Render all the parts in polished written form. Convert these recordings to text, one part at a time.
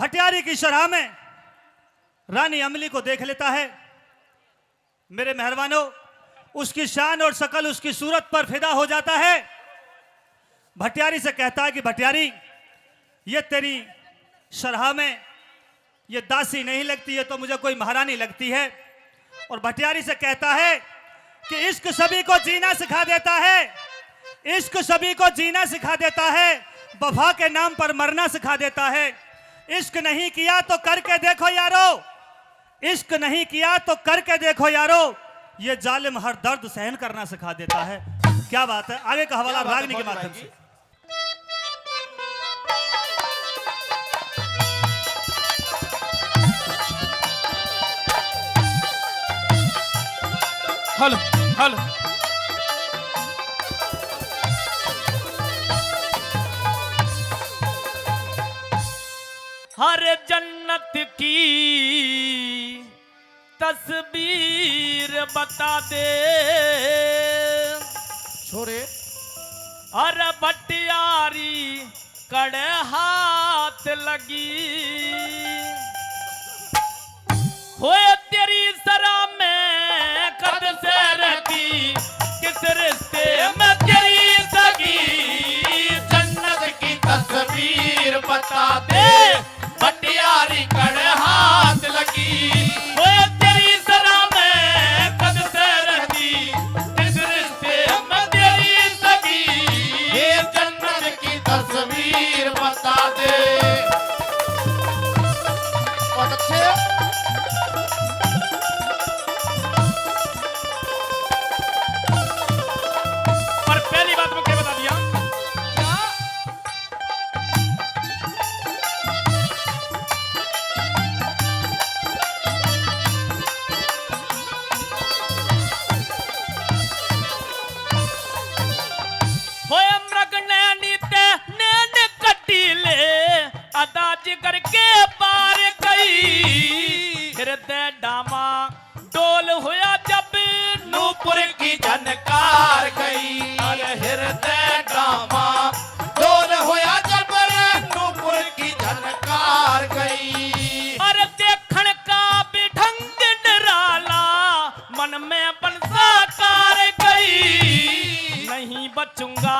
भटियारी की शराह में रानी अमली को देख लेता है। मेरे मेहरबानों, उसकी शान और शकल उसकी सूरत पर फिदा हो जाता है। भटियारी से कहता है कि भटियारी, ये तेरी शराह में ये दासी नहीं लगती है तो मुझे कोई महारानी लगती है। और भटियारी से कहता है कि इश्क सभी को जीना सिखा देता है, इश्क सभी को जीना सिखा देता है, वफा के नाम पर मरना सिखा देता है। इश्क नहीं किया तो करके देखो यारो, इश्क नहीं किया तो करके देखो यारो, ये जालिम हर दर्द सहन करना सिखा देता है। क्या बात है। आगे का हवाला रागनी के माध्यम से। Hello hello. हर जन्नत की तस्वीर बता दे छोरे। अरे भटियारी कड़े हाथ लगी होए तेरी सरा में कद से रहती, किस रिश्ते में तेरी सगी। जन्नत की तस्वीर बता दे, भटियारी कड़े हाथ लगी। होए तेरी सरा में कद से रहती, किस रिश्ते में तेरी सगी। ये जन्नत की तस्वीर बता दे। बहुत अच्छे। पर पहली बात मुझे बता दिया, होए मृग नैनी ते नैन कटीले अदाज करके पार गई। हृदय डामा डोल होया जब नूपुर की झनकार गई। अरे हृदय डामा डोल होया जब नूपुर की झनकार गई। और देखण का भी ढंग निराला मन में बनसाकार गई। नहीं बचूंगा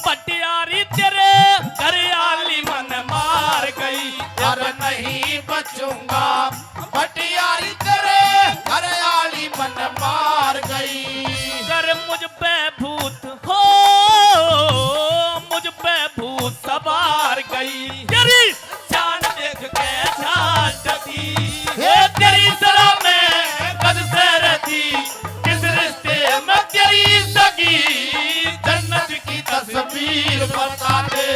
भटियारी तेरे घर आली मन मार गई। अरे नहीं बचूंगा भटियारी तेरे घर आली मन मार गई। कर मुझ पे भूत हो, मुझ पे भूत सवार गई। तेरी जान देख के जान डटी, ये तेरी सरा में कद से रहती, किस रिश्ते में तेरी सगी। जन्नत की तस्वीर बता दे।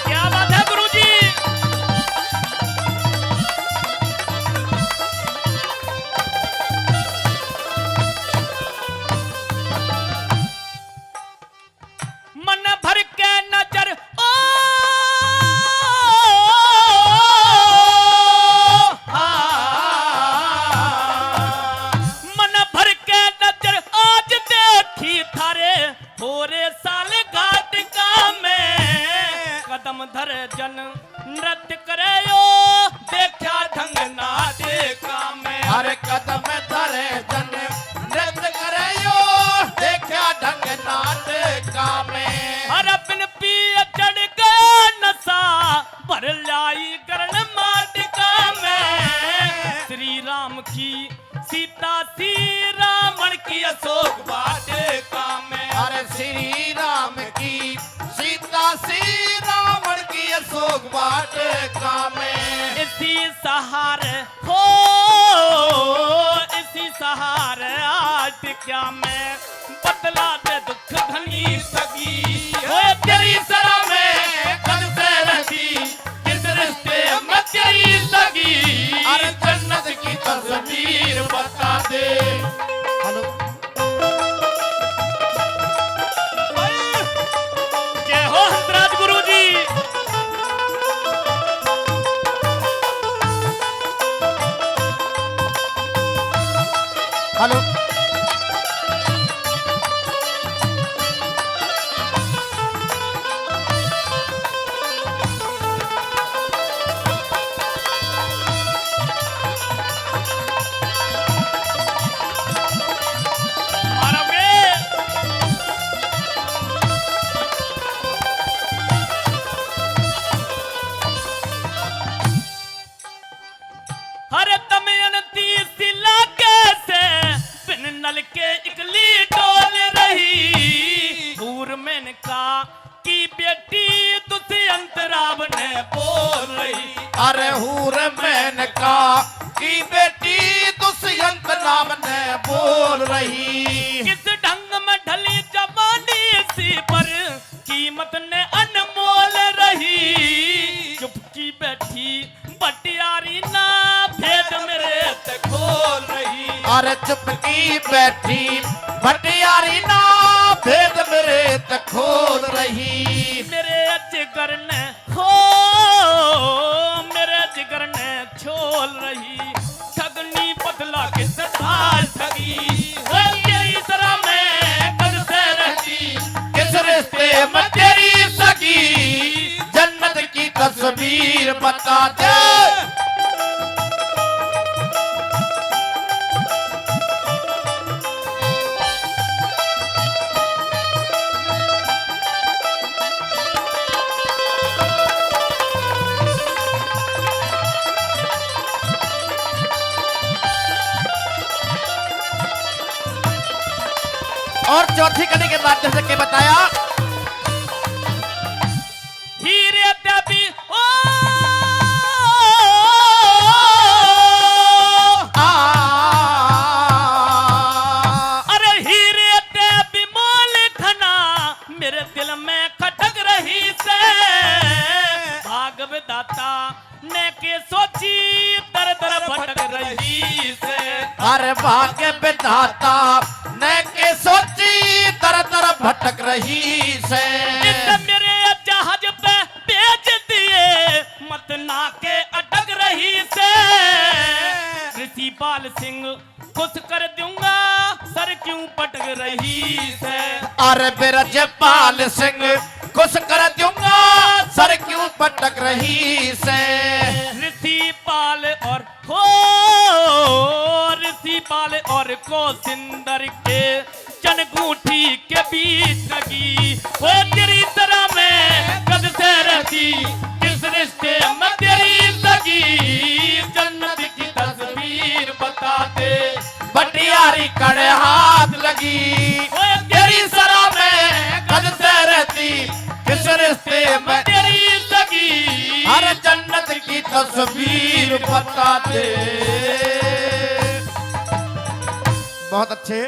क्या बात है गुरुजी। मन भर के नजर ओ मन भर के नजर आज देखी थारे होरे साल घाट का में। कदम धर जन नृत्य करे यो देखा ढंग ना देखा में। हर कदम धरे जन नृत्य करे यो देखा ढंग नाटका में। हर बिन पिए चढ़ गया नशा भर लाई करण माटिका में। श्री राम की सीता सी रावण की अशोक वाटिका में। अरे श्री राम की सीता श्री रावण की अशोक वाटिका में। इसी सहारे हो, इसी सहारे आटिका में बतला दे दुख घनी सगी। हो तेरी सरा में कद से रहती, किस रिश्ते में तेरी सगी। अरे जन्नत की तस्वीर बता दे। हेलो। जय हो हंसराज गुरु जी। जनाब ने बोल रही। अरे हूर मेनका की बेटी दुष्यंत नाम ने बोल रही। किस ढंग में ढली जवानी सी पर कीमत ने अनमोल रही। चुपकी बैठी बटियारी ना भेद मेरे ते खोल रही। अरे चुपकी बैठी भटियारी ना भेद मेरे तक खोल रही। मेरे जिगर ने हो मेरे जिगर ने छोल रही। ठगनी पतला के सतार ठगी वो तेरी तरह मैं कद से रहती। किस रिश्ते में तेरी सगी जन्नत की तस्वीर बता दे। और चौथी कड़ी के माध्यम से क्या बताया। हीरे तभी ओ अरे हीरे तभी मोल खना मेरे दिल में खटक रही से। भाग विधाता ने के सोची दर दर भटक रही से। अरे भाग्य विधाता ने के सोची दर दर भटक रही से। इस मेरे जहाज पे भेज दिए मत ना के अटक रही से। ऋषि पाल सिंह खुश कर दूंगा सर क्यों पटक रही से। अरे बिरजपाल सिंह खुश कर दूंगा सर क्यों पटक रही से। ऋषि पाल और हो ऋषि पाल और को सिंदर के चनगूठी के बीच लगी। वो तेरी तरह मैं कद से रहती। किस रिश्ते में तेरी सगी जन्नत की तस्वीर बता दे। बटियारी कड़े हाथ लगी वो तेरी सरा में कद से रहती। किस रिश्ते में तेरी सगी हर जन्नत की तस्वीर बता दे। बहुत अच्छे।